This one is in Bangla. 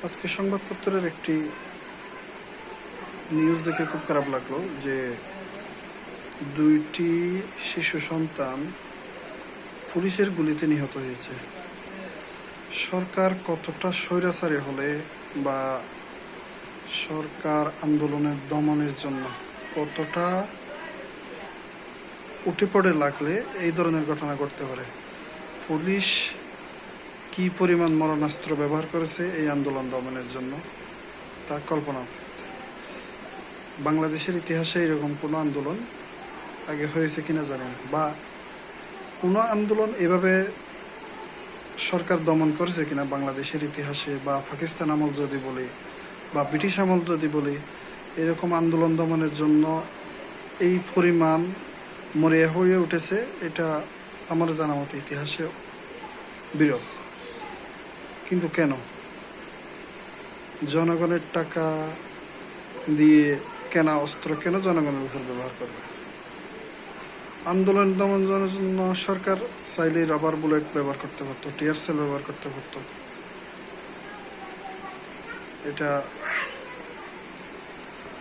আজকে সংবাদপত্রের একটি নিউজ দেখে খুব খারাপ লাগলো যে দুইটি শিশু সন্তান পুলিশের গুলিতে নিহত হয়েছে। সরকার কতটা স্বৈরাচারী হলে বা সরকার আন্দোলনের দমনের জন্য কতটা উঠে পড়ে লাগলে এই ধরনের ঘটনা ঘটতে পারে। পুলিশ কি পরিমাণ মারণাস্ত্র ব্যবহার করেছে এই আন্দোলন দমনের জন্য তা কল্পনাতীত। বাংলাদেশের ইতিহাসে এরকম কোনো আন্দোলন আগে হয়েছে কিনা জানি না, বা কোনো আন্দোলন এভাবে সরকার দমন করেছে কিনা বাংলাদেশের ইতিহাসে, বা পাকিস্তান আমল যদি বলি বা ব্রিটিশ আমল যদি বলি, এরকম আন্দোলন দমনের জন্য এই পরিমাণ মরিয়া হয়ে উঠেছে এটা আমার জানা মতো ইতিহাসে বিরল। কিন্তু কেন জনগণের টাকা দিয়ে কেনা অস্ত্র কেন জনগণের উপর ব্যবহার করবে? আন্দোলন দমনের জন্য সরকার চাইলে রাবার বুলেট ব্যবহার করতে পারতো, টিয়ার সেল ব্যবহার করতে পারতো। এটা